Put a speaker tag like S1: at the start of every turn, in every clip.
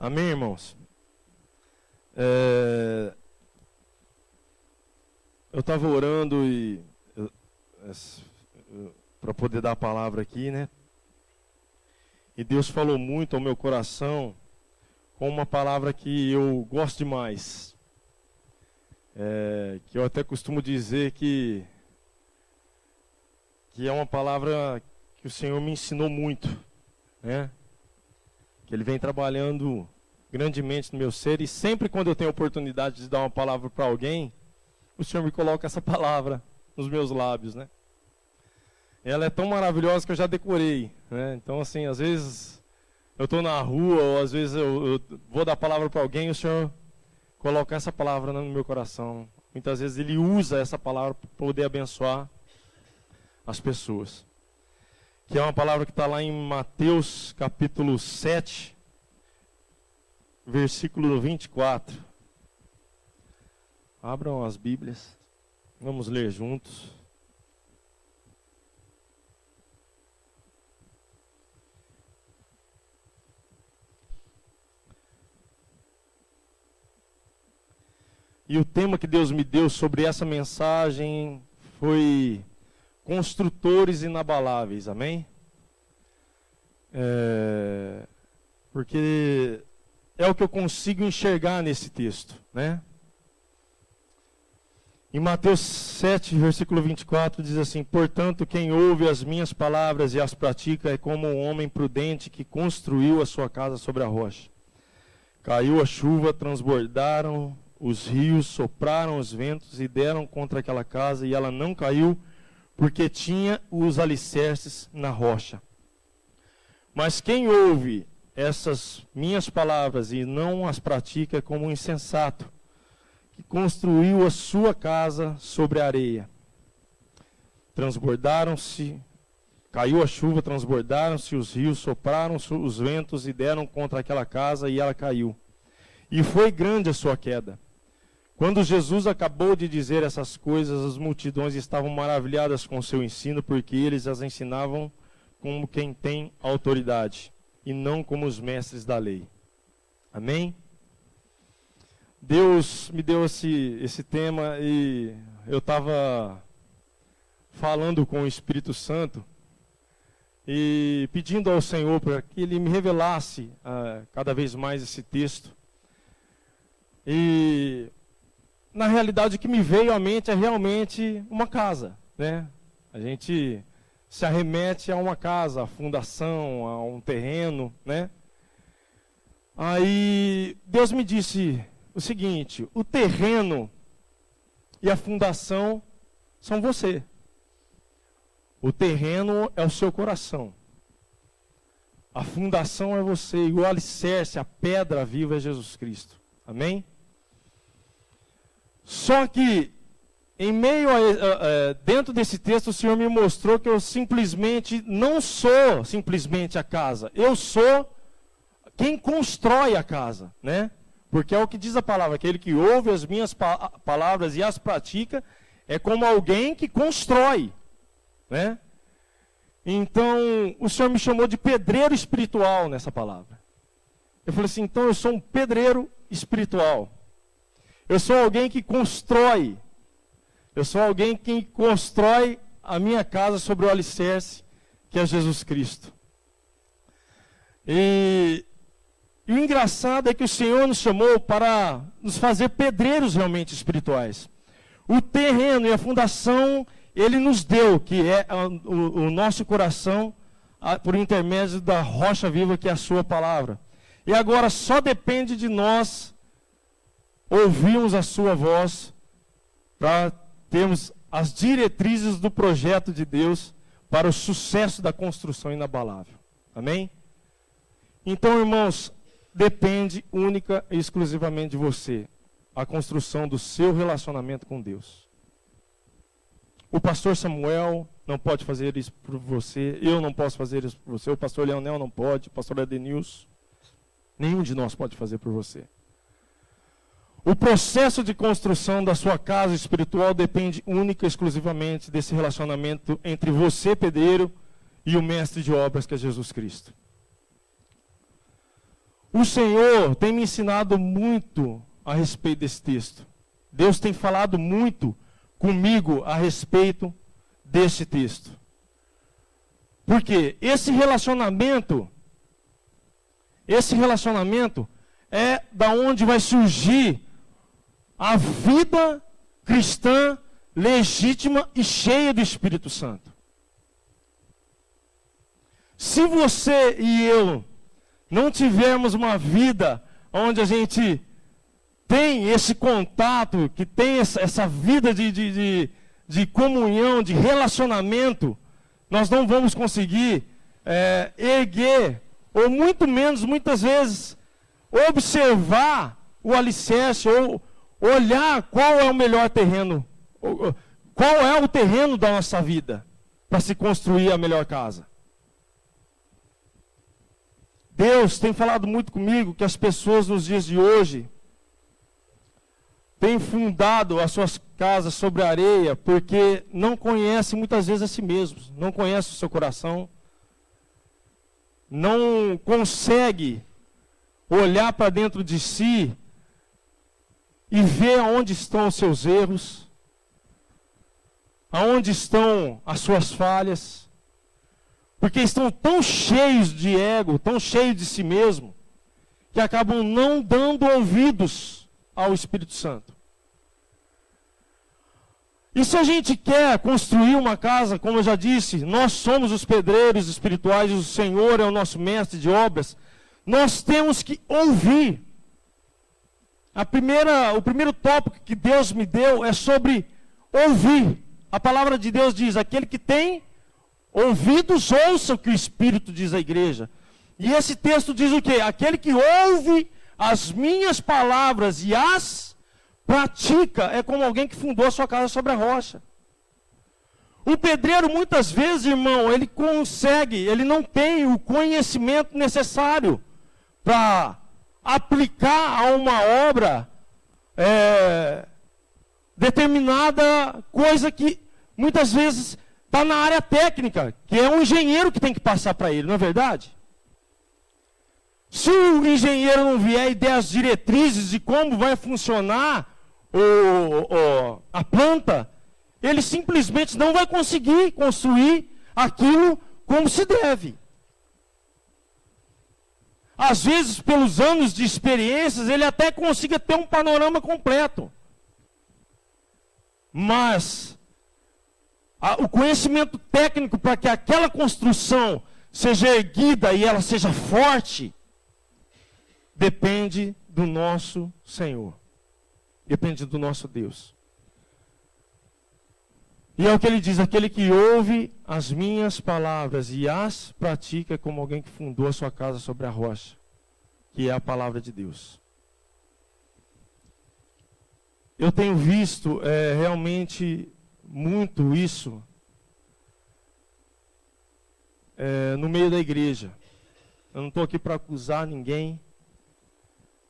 S1: Amém, irmãos? Eu estava orando para poder dar a palavra aqui, né? E Deus falou muito ao meu coração com uma palavra que eu gosto demais. Que eu até costumo dizer que é uma palavra que o Senhor me ensinou muito, né? Que Ele vem trabalhando grandemente no meu ser, e sempre quando eu tenho a oportunidade de dar uma palavra para alguém, o Senhor me coloca essa palavra nos meus lábios, né? Ela é tão maravilhosa que eu já decorei, né? Então, assim, às vezes eu estou na rua, ou às vezes eu vou dar a palavra para alguém, e o Senhor coloca essa palavra no meu coração. Muitas vezes Ele usa essa palavra para poder abençoar as pessoas. Que é uma palavra que está lá em Mateus capítulo 7, versículo 24. Abram as Bíblias, vamos ler juntos. E o tema que Deus me deu sobre essa mensagem foi construtores inabaláveis, amém? Porque é o que eu consigo enxergar nesse texto, né? Em Mateus 7, versículo 24, diz assim: Portanto, quem ouve as minhas palavras e as pratica é como um homem prudente que construiu a sua casa sobre a rocha. Caiu a chuva, transbordaram os rios, sopraram os ventos e deram contra aquela casa, e ela não caiu, porque tinha os alicerces na rocha. Mas quem ouve essas minhas palavras e não as pratica é como um insensato, que construiu a sua casa sobre a areia. Caiu a chuva, transbordaram-se os rios, sopraram os ventos e deram contra aquela casa, e ela caiu. E foi grande a sua queda. Quando Jesus acabou de dizer essas coisas, as multidões estavam maravilhadas com seu ensino, porque eles as ensinavam como quem tem autoridade, e não como os mestres da lei. Amém? Deus me deu esse tema, e eu estava falando com o Espírito Santo, e pedindo ao Senhor para que Ele me revelasse cada vez mais esse texto. E na realidade, o que me veio à mente é realmente uma casa, né? A gente se arremete a uma casa, a fundação, a um terreno, né? Aí Deus me disse o seguinte: o terreno e a fundação são você. O terreno é o seu coração. A fundação é você, e o alicerce, a pedra viva é Jesus Cristo. Amém? Só que, dentro desse texto, o Senhor me mostrou que eu não sou simplesmente a casa. Eu sou quem constrói a casa, né? Porque é o que diz a palavra: aquele que ouve as minhas palavras e as pratica é como alguém que constrói, né? Então, o Senhor me chamou de pedreiro espiritual nessa palavra. Eu falei assim: então eu sou um pedreiro espiritual. Eu sou alguém que constrói. Eu sou alguém que constrói a minha casa sobre o alicerce, que é Jesus Cristo. E o engraçado é que o Senhor nos chamou para nos fazer pedreiros realmente espirituais. O terreno e a fundação Ele nos deu, que é o nosso coração, por intermédio da rocha viva, que é a sua palavra. E agora só depende de nós ouvirmos a sua voz para termos as diretrizes do projeto de Deus para o sucesso da construção inabalável. Amém? Então, irmãos, depende única e exclusivamente de você a construção do seu relacionamento com Deus. O pastor Samuel não pode fazer isso por você, eu não posso fazer isso por você, o pastor Leonel não pode, o pastor Adenilson, nenhum de nós pode fazer por você. O processo de construção da sua casa espiritual depende única e exclusivamente desse relacionamento entre você, pedreiro, e o mestre de obras, que é Jesus Cristo. O Senhor tem me ensinado muito a respeito desse texto. Deus tem falado muito comigo a respeito desse texto. Porque esse relacionamento é da onde vai surgir a vida cristã legítima e cheia do Espírito Santo. Se você e eu não tivermos uma vida onde a gente tem esse contato, que tem essa vida de comunhão, de relacionamento, nós não vamos conseguir erguer, ou muito menos, muitas vezes, observar o alicerce, ou olhar qual é o melhor terreno, qual é o terreno da nossa vida, para se construir a melhor casa. Deus tem falado muito comigo que as pessoas nos dias de hoje têm fundado as suas casas sobre a areia porque não conhecem muitas vezes a si mesmos, não conhecem o seu coração, não consegue olhar para dentro de si e ver aonde estão os seus erros, aonde estão as suas falhas. Porque estão tão cheios de ego, tão cheios de si mesmo, que acabam não dando ouvidos ao Espírito Santo. E se a gente quer construir uma casa, como eu já disse, nós somos os pedreiros espirituais, o Senhor é o nosso mestre de obras, nós temos que ouvir. O primeiro tópico que Deus me deu é sobre ouvir. A palavra de Deus diz, aquele que tem ouvidos, ouça o que o Espírito diz à igreja. E esse texto diz o quê? Aquele que ouve as minhas palavras e as pratica é como alguém que fundou a sua casa sobre a rocha. O pedreiro, muitas vezes, irmão, ele não tem o conhecimento necessário para aplicar a uma obra determinada coisa que muitas vezes está na área técnica, que é um engenheiro que tem que passar para ele, não é verdade? Se o engenheiro não vier e der as diretrizes de como vai funcionar a planta, ele simplesmente não vai conseguir construir aquilo como se deve. Às vezes, pelos anos de experiências, ele até consiga ter um panorama completo. Mas o conhecimento técnico para que aquela construção seja erguida e ela seja forte, depende do nosso Senhor. Depende do nosso Deus. E é o que ele diz, aquele que ouve as minhas palavras e as pratica como alguém que fundou a sua casa sobre a rocha, que é a palavra de Deus. Eu tenho visto realmente muito isso no meio da igreja. Eu não estou aqui para acusar ninguém,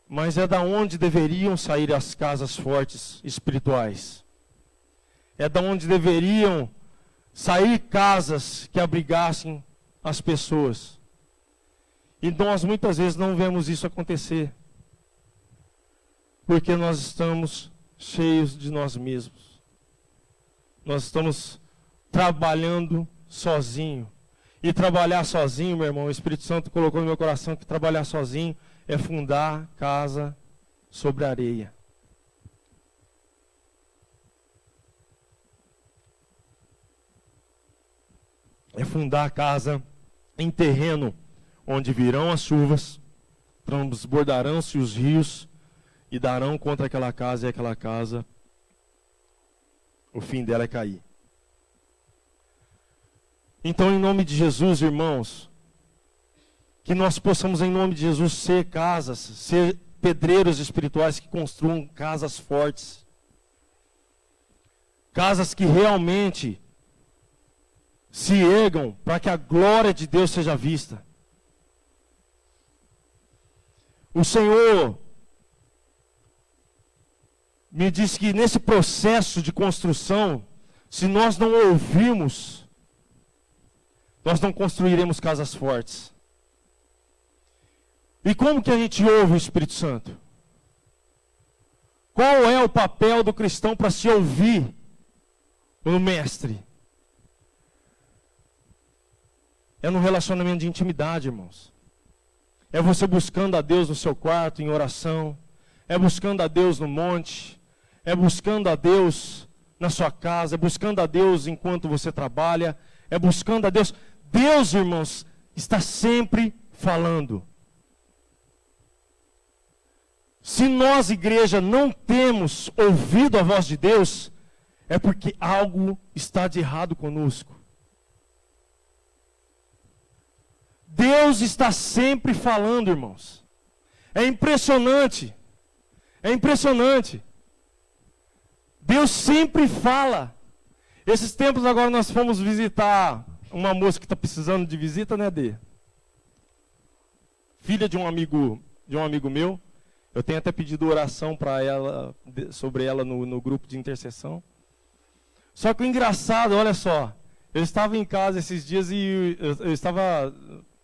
S1: mas é da onde deveriam sair as casas fortes espirituais. É da onde deveriam sair casas que abrigassem as pessoas. E nós muitas vezes não vemos isso acontecer, porque nós estamos cheios de nós mesmos. Nós estamos trabalhando sozinho. E trabalhar sozinho, meu irmão, o Espírito Santo colocou no meu coração que trabalhar sozinho é fundar casa sobre areia. É fundar a casa em terreno onde virão as chuvas, transbordarão-se os rios e darão contra aquela casa, e aquela casa, o fim dela é cair. Então, em nome de Jesus, irmãos, que nós possamos, em nome de Jesus, ser casas, ser pedreiros espirituais que construam casas fortes. Casas que realmente se ergam para que a glória de Deus seja vista. O Senhor me disse que nesse processo de construção, se nós não ouvirmos, nós não construiremos casas fortes. E como que a gente ouve o Espírito Santo? Qual é o papel do cristão para se ouvir o Mestre? É no relacionamento de intimidade, irmãos. É você buscando a Deus no seu quarto, em oração. É buscando a Deus no monte. É buscando a Deus na sua casa. É buscando a Deus enquanto você trabalha. É buscando a Deus. Deus, irmãos, está sempre falando. Se nós, igreja, não temos ouvido a voz de Deus, é porque algo está de errado conosco. Deus está sempre falando, irmãos. É impressionante. É impressionante. Deus sempre fala. Esses tempos agora nós fomos visitar uma moça que está precisando de visita, né, Dê? Filha de um amigo meu. Eu tenho até pedido oração para ela, sobre ela no grupo de intercessão. Só que o engraçado, olha só, eu estava em casa esses dias e eu estava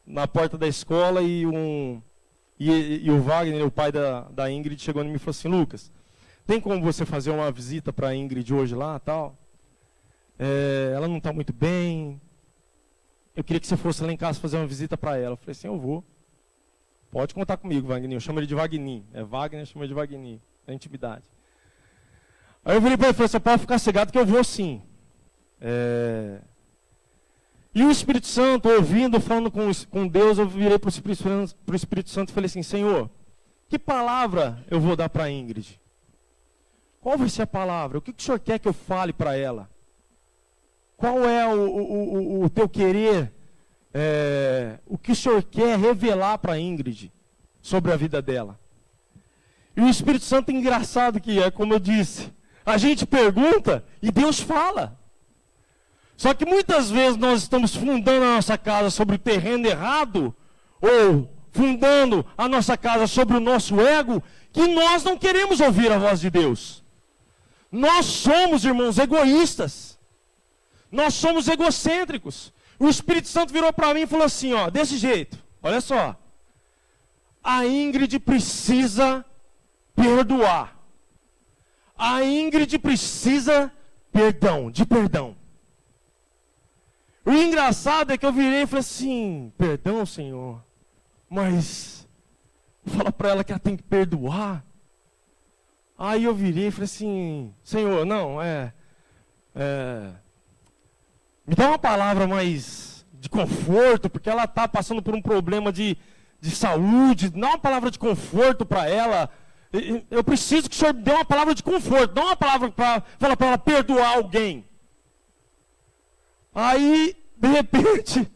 S1: na porta da escola e o Wagner, o pai da Ingrid, chegou em mim e falou assim: Lucas, tem como você fazer uma visita para a Ingrid hoje lá, tal? Ela não está muito bem, eu queria que você fosse lá em casa fazer uma visita para ela. Eu falei assim: eu vou. Pode contar comigo, Wagner. Eu chamo ele de Wagninho. É Wagner, eu chamo ele de Wagninho. É intimidade. Aí eu virei para ele e falei: você pode ficar cegado que eu vou sim. E o Espírito Santo, ouvindo, falando com Deus, eu virei para o Espírito Santo e falei assim: Senhor, que palavra eu vou dar para a Ingrid? Qual vai ser a palavra? O que o Senhor quer que eu fale para ela? Qual é o teu querer? O que o Senhor quer revelar para a Ingrid sobre a vida dela? E o Espírito Santo, engraçado que é, como eu disse, a gente pergunta e Deus fala. Só que muitas vezes nós estamos fundando a nossa casa sobre o terreno errado, ou fundando a nossa casa sobre o nosso ego, que nós não queremos ouvir a voz de Deus. Nós somos, irmãos, egoístas. Nós somos egocêntricos. O Espírito Santo virou para mim e falou assim, ó, desse jeito, olha só. A Ingrid precisa perdoar. A Ingrid precisa de perdão. O engraçado é que eu virei e falei assim: perdão, Senhor, mas fala para ela que ela tem que perdoar. Aí eu virei e falei assim: Senhor, não, me dá uma palavra mais de conforto, porque ela está passando por um problema de saúde. Dá uma palavra de conforto para ela. Eu preciso que o Senhor dê uma palavra de conforto, não uma palavra para falar para ela perdoar alguém. Aí, de repente,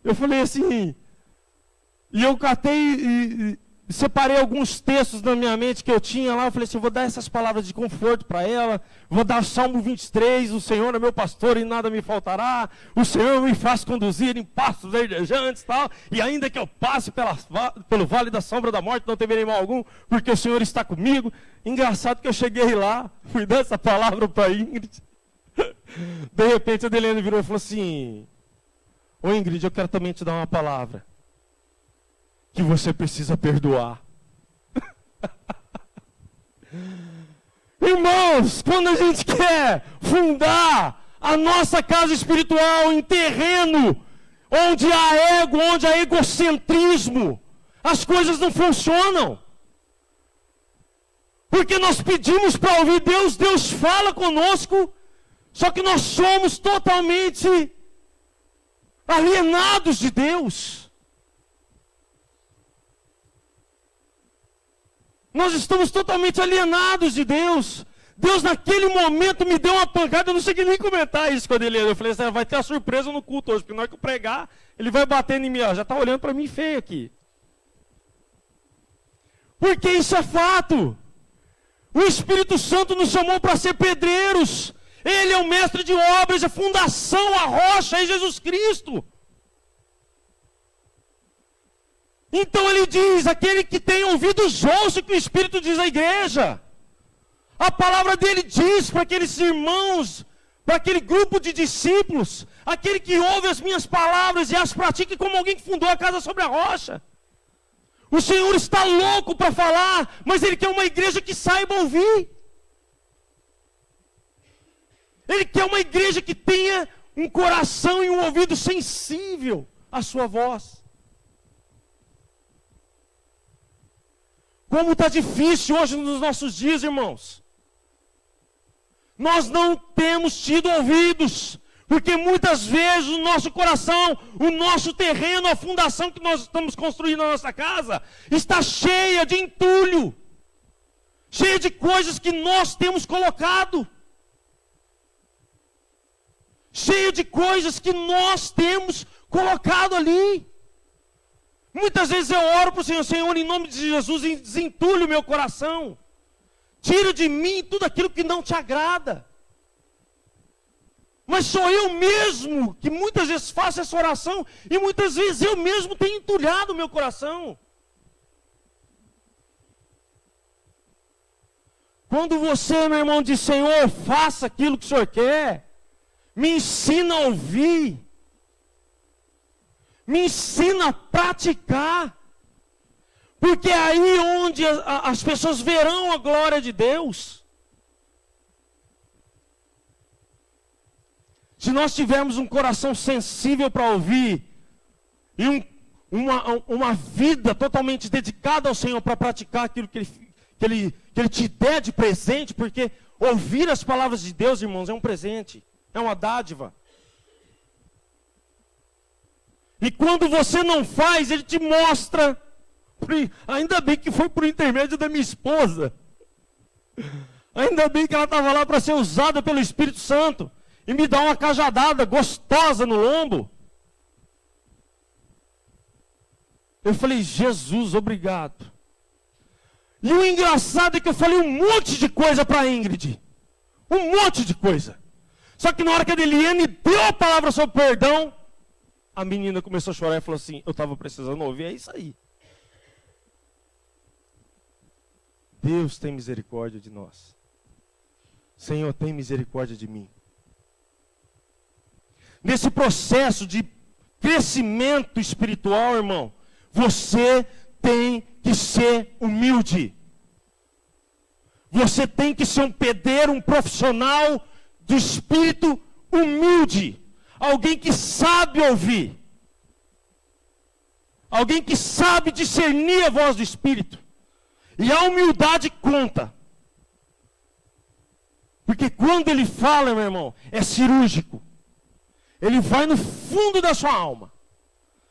S1: eu falei assim, e eu catei e separei alguns textos na minha mente que eu tinha lá. Eu falei assim: eu vou dar essas palavras de conforto para ela, vou dar Salmo 23, o Senhor é meu pastor e nada me faltará, o Senhor me faz conduzir em pastos verdejantes, tal, e ainda que eu passe pelo vale da sombra da morte, não temerei mal algum, porque o Senhor está comigo. Engraçado que eu cheguei lá, fui dar essa palavra para Ingrid. De repente a Delene virou e falou assim: ô Ingrid, eu quero também te dar uma palavra, que você precisa perdoar. Irmãos, quando a gente quer fundar a nossa casa espiritual em terreno onde há ego, onde há egocentrismo, as coisas não funcionam. Porque nós pedimos para ouvir Deus, Deus fala conosco, só que nós somos totalmente alienados de Deus. Nós estamos totalmente alienados de Deus. Deus naquele momento me deu uma pancada, eu não cheguei nem a comentar isso com a Delene. Eu falei assim: vai ter a surpresa no culto hoje, porque na hora que eu pregar, ele vai bater em mim, ó, já está olhando para mim feio aqui. Porque isso é fato. O Espírito Santo nos chamou para ser pedreiros. Ele é o mestre de obras, a fundação, a rocha é Jesus Cristo. Então ele diz: aquele que tem ouvidos ouça o que o Espírito diz à igreja. A palavra dele diz para aqueles irmãos, para aquele grupo de discípulos: aquele que ouve as minhas palavras e as pratica, como alguém que fundou a casa sobre a rocha. O Senhor está louco para falar, mas Ele quer uma igreja que saiba ouvir. Ele quer uma igreja que tenha um coração e um ouvido sensível à sua voz. Como está difícil hoje nos nossos dias, irmãos. Nós não temos tido ouvidos, porque muitas vezes o nosso coração, o nosso terreno, a fundação que nós estamos construindo na nossa casa, está cheia de entulho, cheia de coisas que nós temos colocado, cheia de coisas que nós temos colocado ali. Muitas vezes eu oro para o Senhor, Senhor, em nome de Jesus, desentulhe o meu coração. Tira de mim tudo aquilo que não te agrada. Mas sou eu mesmo que muitas vezes faço essa oração e muitas vezes eu mesmo tenho entulhado o meu coração. Quando você, meu irmão, diz, Senhor, faça aquilo que o Senhor quer, me ensina a ouvir, me ensina a praticar, porque é aí onde as pessoas verão a glória de Deus. Se nós tivermos um coração sensível para ouvir, e uma vida totalmente dedicada ao Senhor para praticar aquilo que Ele te der de presente, porque ouvir as palavras de Deus, irmãos, é um presente, é uma dádiva. E quando você não faz, Ele te mostra. Ainda bem que foi por intermédio da minha esposa. Ainda bem que ela estava lá para ser usada pelo Espírito Santo. E me dá uma cajadada gostosa no lombo. Eu falei, Jesus, obrigado. E o engraçado é que eu falei um monte de coisa para a Ingrid. Um monte de coisa. Só que na hora que a Eliane deu a palavra sobre perdão, a menina começou a chorar e falou assim, eu estava precisando ouvir, é isso aí. Deus tem misericórdia de nós. Senhor, tem misericórdia de mim. Nesse processo de crescimento espiritual, irmão, você tem que ser humilde. Você tem que ser um pedreiro, um profissional do espírito humilde. Alguém que sabe ouvir. Alguém que sabe discernir a voz do Espírito. E a humildade conta. Porque quando ele fala, meu irmão, é cirúrgico. Ele vai no fundo da sua alma.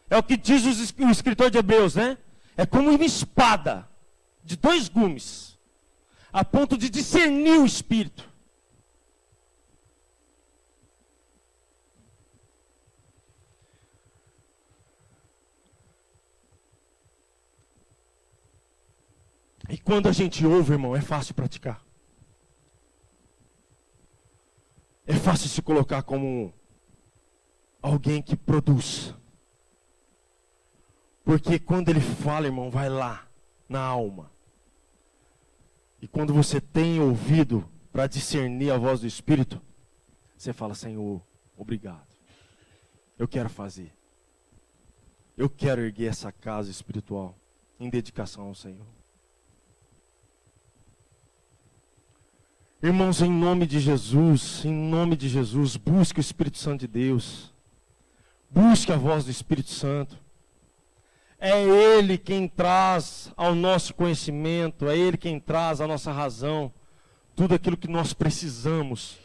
S1: É o que diz o escritor de Hebreus, né? É como uma espada de 2 gumes, a ponto de discernir o Espírito. E quando a gente ouve, irmão, é fácil praticar. É fácil se colocar como alguém que produz. Porque quando ele fala, irmão, vai lá, na alma. E quando você tem ouvido para discernir a voz do Espírito, você fala, Senhor, obrigado. Eu quero fazer. Eu quero erguer essa casa espiritual em dedicação ao Senhor. Irmãos, em nome de Jesus, busque o Espírito Santo de Deus. Busque a voz do Espírito Santo. É Ele quem traz ao nosso conhecimento, é Ele quem traz à nossa razão tudo aquilo que nós precisamos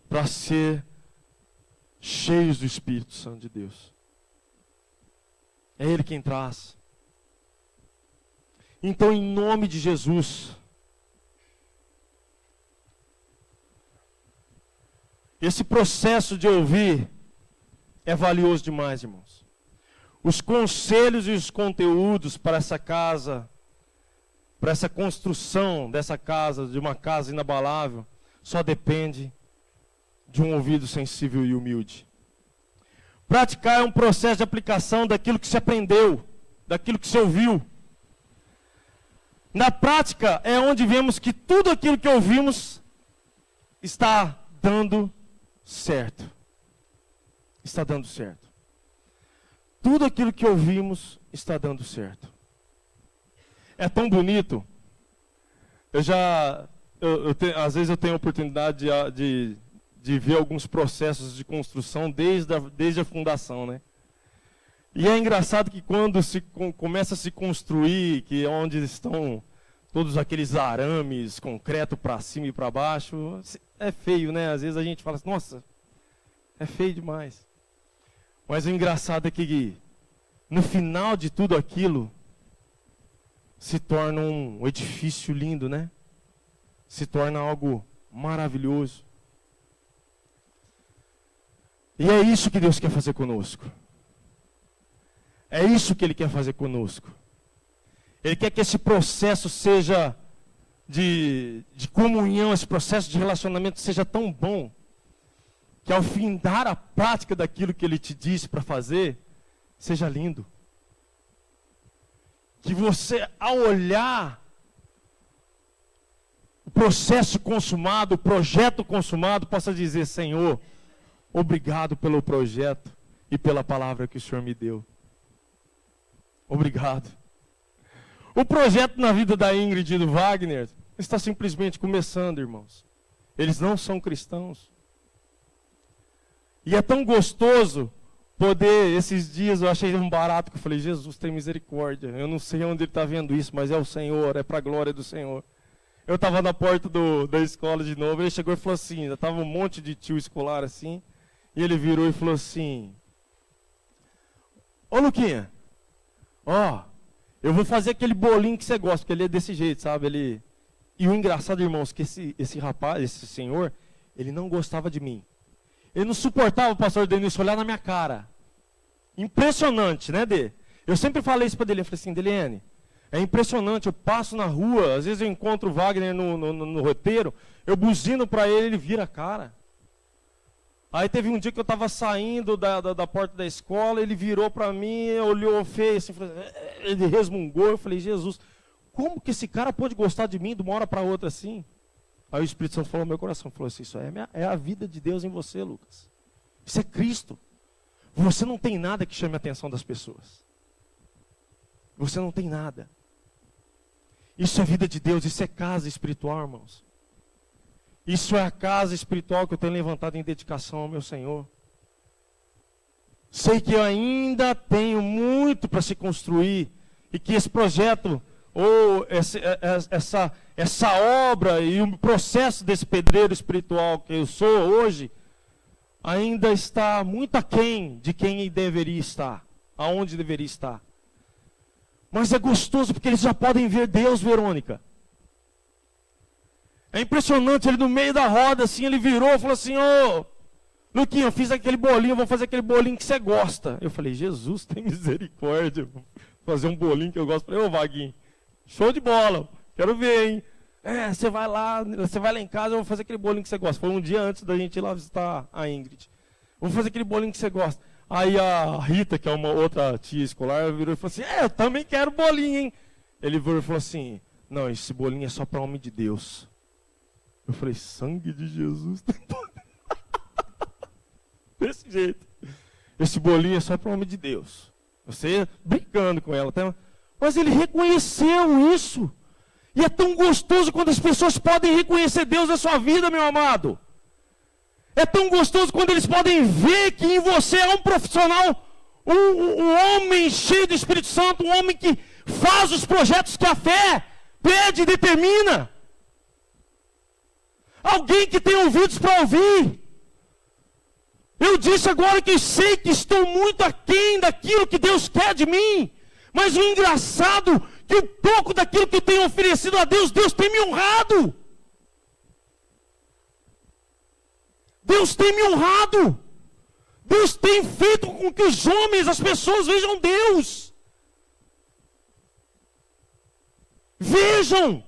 S1: para ser cheios do Espírito Santo de Deus. É Ele quem traz. Então, em nome de Jesus, esse processo de ouvir é valioso demais, irmãos. Os conselhos e os conteúdos para essa casa, para essa construção dessa casa, de uma casa inabalável, só depende de um ouvido sensível e humilde. Praticar é um processo de aplicação daquilo que se aprendeu, daquilo que se ouviu. Na prática é onde vemos que tudo aquilo que ouvimos está dando certo. Está dando certo. Tudo aquilo que ouvimos está dando certo. é tão bonito. Às vezes eu tenho a oportunidade de ver alguns processos de construção desde a fundação, né? E é engraçado que quando começa a se construir, que é onde estão todos aqueles arames, concreto para cima e para baixo, é feio, né? Às vezes a gente fala assim, nossa, é feio demais. Mas o engraçado é que no final de tudo aquilo, se torna um edifício lindo, né? Se torna algo maravilhoso. E é isso que Deus quer fazer conosco. É isso que Ele quer fazer conosco. Ele quer que esse processo seja de comunhão, esse processo de relacionamento seja tão bom, que ao findar a prática daquilo que Ele te disse para fazer, seja lindo. Que você, ao olhar o processo consumado, o projeto consumado, possa dizer, Senhor, obrigado pelo projeto e pela palavra que o Senhor me deu. Obrigado. O projeto na vida da Ingrid e do Wagner está simplesmente começando, irmãos. Eles não são cristãos. E é tão gostoso poder, esses dias eu achei um barato, que eu falei, Jesus tem misericórdia. Eu não sei onde ele está vendo isso, mas é o Senhor, é para a glória do Senhor. Eu estava na porta da escola de novo, ele chegou e falou assim, ainda estava um monte de tio escolar assim, e ele virou e falou assim, ô Luquinha, ó, eu vou fazer aquele bolinho que você gosta, porque ele é desse jeito, sabe? E o engraçado, irmãos, que esse rapaz, esse senhor, ele não gostava de mim. Ele não suportava o pastor Denilson olhar na minha cara. Impressionante, né, Dê? Eu sempre falei isso para ele, eu falei assim, Deliane, é impressionante, eu passo na rua, às vezes eu encontro o Wagner no roteiro, eu buzino para ele, ele vira a cara. Aí teve um dia que eu estava saindo da porta da escola, ele virou para mim, olhou feio, assim, ele resmungou, eu falei, Jesus, como que esse cara pode gostar de mim de uma hora para outra assim? Aí o Espírito Santo falou no meu coração, falou assim, isso é a vida de Deus em você, Lucas. Isso é Cristo. Você não tem nada que chame a atenção das pessoas. Você não tem nada. Isso é vida de Deus, isso é casa espiritual, irmãos. Isso é a casa espiritual que eu tenho levantado em dedicação ao meu Senhor. Sei que eu ainda tenho muito para se construir e que esse projeto, ou essa obra e o processo desse pedreiro espiritual que eu sou hoje, ainda está muito aquém de quem deveria estar, aonde deveria estar. Mas é gostoso porque eles já podem ver Deus, Verônica. É impressionante, ele no meio da roda, assim, ele virou e falou assim, ô, Luquinha, eu fiz aquele bolinho, vou fazer aquele bolinho que você gosta. Eu falei, Jesus, tem misericórdia, vou fazer um bolinho que eu gosto. Eu falei, ô, Vaguinho, show de bola, quero ver, hein. Você vai lá em casa, eu vou fazer aquele bolinho que você gosta. Foi um dia antes da gente ir lá visitar a Ingrid. Vou fazer aquele bolinho que você gosta. Aí a Rita, que é uma outra tia escolar, virou e falou assim, eu também quero bolinho, hein. Ele virou e falou assim, não, esse bolinho é só para homem de Deus. Eu falei, sangue de Jesus. Desse jeito. Esse bolinho é só para o homem de Deus. Você brincando com ela. Mas ele reconheceu isso. E é tão gostoso quando as pessoas podem reconhecer Deus na sua vida, meu amado. É tão gostoso quando eles podem ver que em você é um profissional, um homem cheio do Espírito Santo, um homem que faz os projetos que a fé pede e determina. Alguém que tem ouvidos para ouvir. Eu disse agora que sei que estou muito aquém daquilo que Deus quer de mim. Mas o engraçado é que um pouco daquilo que eu tenho oferecido a Deus, Deus tem me honrado. Deus tem me honrado. Deus tem feito com que os homens, as pessoas vejam Deus. Vejam.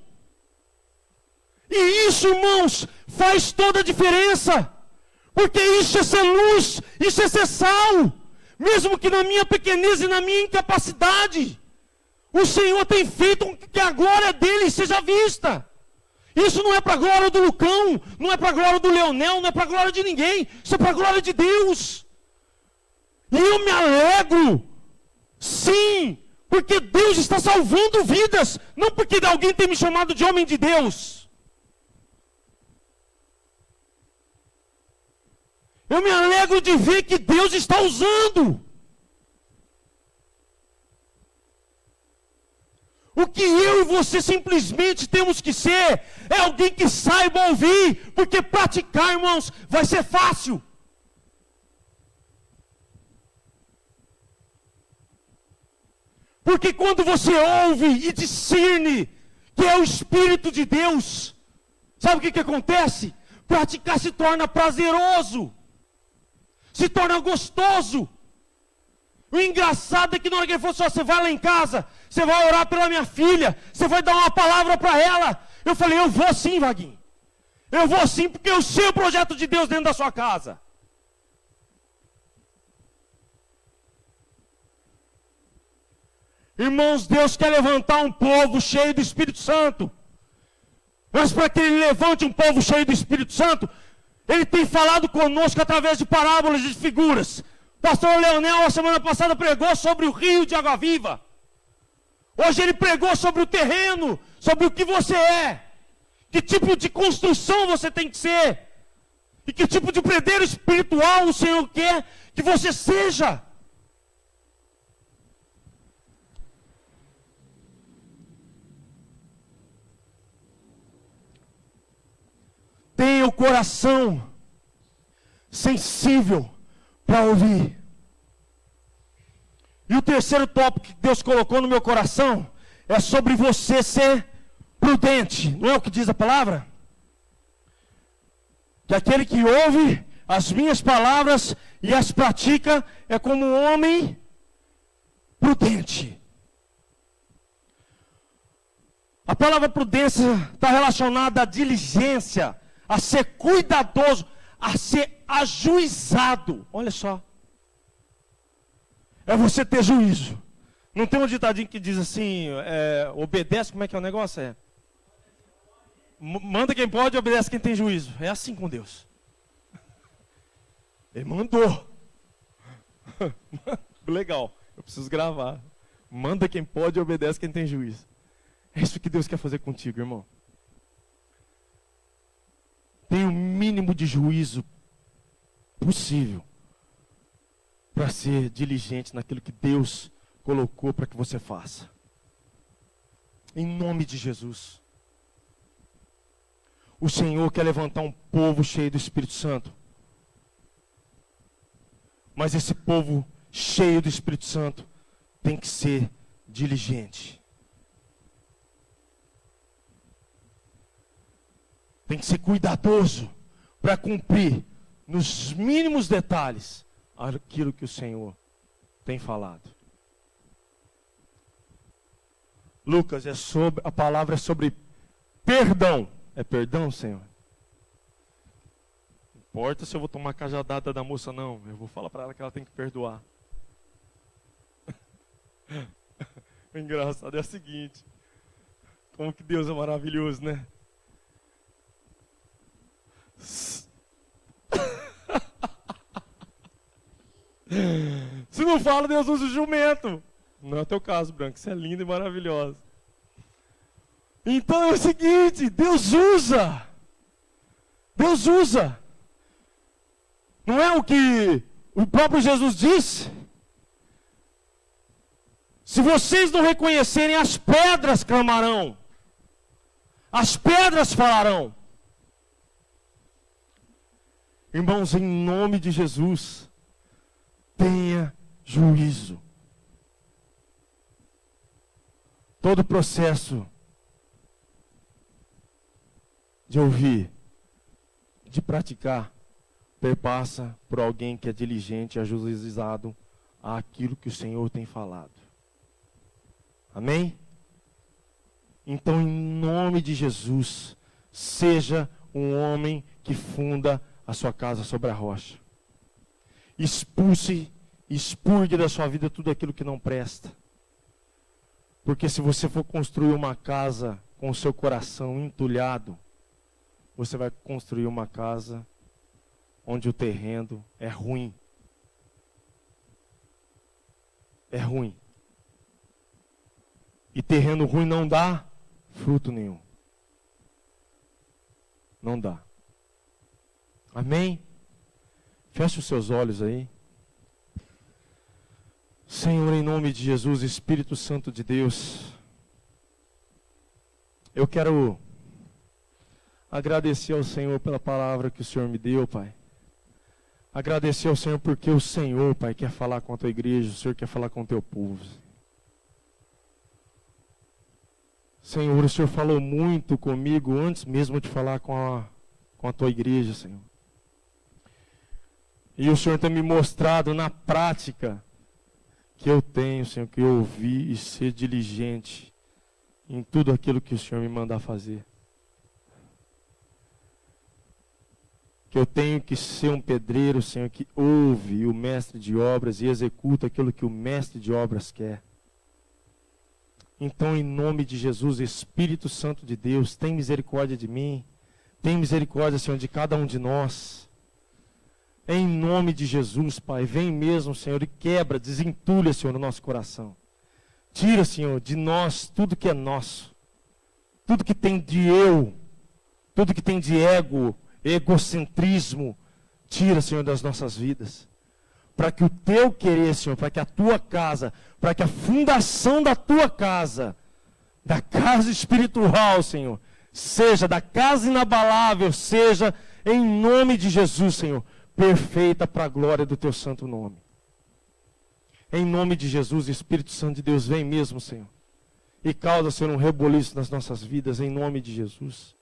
S1: E isso, irmãos, faz toda a diferença. Porque isso é ser luz, isso é ser sal. Mesmo que na minha pequenez e na minha incapacidade, o Senhor tem feito com que a glória dele seja vista. Isso não é para a glória do Lucão, não é para a glória do Leonel, não é para a glória de ninguém. Isso é para a glória de Deus. E eu me alegro, sim, porque Deus Deus está salvando vidas, não porque alguém tem me chamado de homem de Deus. Eu me alegro de ver que Deus está usando. O que eu e você simplesmente temos que ser é alguém que saiba ouvir, porque praticar, irmãos, vai ser fácil. Porque quando você ouve e discerne que é o Espírito de Deus, sabe o que acontece? Praticar se torna prazeroso, se torna gostoso. O engraçado é que na hora que ele falou assim, você vai lá em casa, você vai orar pela minha filha, você vai dar uma palavra para ela. Eu falei, eu vou sim, Vaguinho. Eu vou sim, porque eu sei o projeto de Deus dentro da sua casa. Irmãos, Deus quer levantar um povo cheio do Espírito Santo. Mas para que Ele levante um povo cheio do Espírito Santo, Ele tem falado conosco através de parábolas e de figuras. Pastor Leonel, a semana passada, pregou sobre o rio de água viva. Hoje ele pregou sobre o terreno, sobre o que você é. Que tipo de construção você tem que ser. E que tipo de predeiro espiritual o Senhor quer que você seja. Tenha o coração sensível para ouvir. E o terceiro tópico que Deus colocou no meu coração é sobre você ser prudente. Não é o que diz a palavra? Que aquele que ouve as minhas palavras e as pratica é como um homem prudente. A palavra prudência está relacionada à diligência, a ser cuidadoso, a ser ajuizado. Olha só. É você ter juízo. Não tem um ditadinho que diz assim, obedece, como é que é o negócio? Manda quem pode, obedece quem tem juízo. É assim com Deus. Ele mandou. Legal, eu preciso gravar. Manda quem pode, obedece quem tem juízo. É isso que Deus quer fazer contigo, irmão. Tenha o mínimo de juízo possível para ser diligente naquilo que Deus colocou para que você faça. Em nome de Jesus. O Senhor quer levantar um povo cheio do Espírito Santo. Mas esse povo cheio do Espírito Santo tem que ser diligente. Tem que ser cuidadoso para cumprir nos mínimos detalhes aquilo que o Senhor tem falado. Lucas, a palavra é sobre perdão. É perdão, Senhor? Não importa se eu vou tomar a cajadada da moça, não. Eu vou falar para ela que ela tem que perdoar. O engraçado é o seguinte. Como que Deus é maravilhoso, né? Se não fala, Deus usa o jumento. Não é o teu caso, Branco. Você é linda e maravilhosa. Então é o seguinte, Deus usa. Deus usa. Não é o que o próprio Jesus disse? Se vocês não reconhecerem, as pedras clamarão. As pedras falarão. Irmãos, em nome de Jesus, tenha juízo. Todo processo de ouvir, de praticar, perpassa por alguém que é diligente e ajuizado àquilo que o Senhor tem falado. Amém? Então, em nome de Jesus, seja um homem que funda a sua casa sobre a rocha. Expurgue da sua vida tudo aquilo que não presta. Porque se você for construir uma casa com o seu coração entulhado, você vai construir uma casa onde o terreno é ruim. É ruim. E terreno ruim não dá fruto nenhum. Não dá. Amém? Feche os seus olhos aí. Senhor, em nome de Jesus, Espírito Santo de Deus, eu quero agradecer ao Senhor pela palavra que o Senhor me deu, Pai. Agradecer ao Senhor porque o Senhor, Pai, quer falar com a tua igreja, o Senhor quer falar com o teu povo. Senhor, o Senhor falou muito comigo antes mesmo de falar com a tua igreja, Senhor. E o Senhor tem me mostrado na prática que eu tenho, Senhor, que eu ouvir e ser diligente em tudo aquilo que o Senhor me mandar fazer. Que eu tenho que ser um pedreiro, Senhor, que ouve o mestre de obras e executa aquilo que o mestre de obras quer. Então, em nome de Jesus, Espírito Santo de Deus, tem misericórdia de mim. Tem misericórdia, Senhor, de cada um de nós. Em nome de Jesus, Pai, vem mesmo, Senhor, e quebra, desentulha, Senhor, no nosso coração. Tira, Senhor, de nós tudo que é nosso. Tudo que tem de eu. Tudo que tem de ego, egocentrismo. Tira, Senhor, das nossas vidas. Para que o teu querer, Senhor, para que a tua casa, para que a fundação da tua casa, da casa espiritual, Senhor, seja da casa inabalável, seja em nome de Jesus, Senhor, perfeita para a glória do teu santo nome. Em nome de Jesus, Espírito Santo de Deus, vem mesmo, Senhor, e causa, Senhor, um reboliço nas nossas vidas, em nome de Jesus.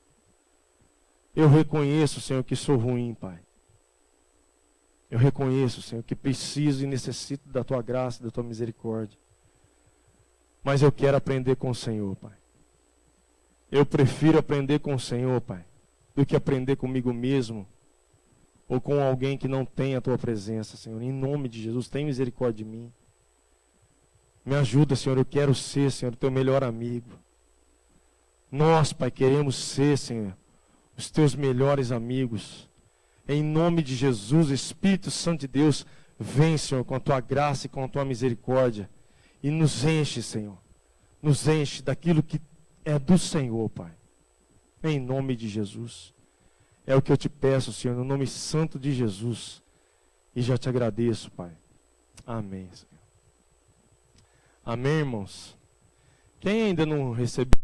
S1: Eu reconheço, Senhor, que sou ruim, Pai. Eu reconheço, Senhor, que preciso e necessito da tua graça, da tua misericórdia. Mas eu quero aprender com o Senhor, Pai. Eu prefiro aprender com o Senhor, Pai, do que aprender comigo mesmo ou com alguém que não tem a tua presença, Senhor. Em nome de Jesus, tem misericórdia de mim. Me ajuda, Senhor, eu quero ser, Senhor, o teu melhor amigo. Nós, Pai, queremos ser, Senhor, os teus melhores amigos. Em nome de Jesus, Espírito Santo de Deus, vem, Senhor, com a tua graça e com a tua misericórdia. E nos enche, Senhor. Nos enche daquilo que é do Senhor, Pai. Em nome de Jesus. É o que eu te peço, Senhor, no nome santo de Jesus. E já te agradeço, Pai. Amém, Senhor. Amém, irmãos? Quem ainda não recebeu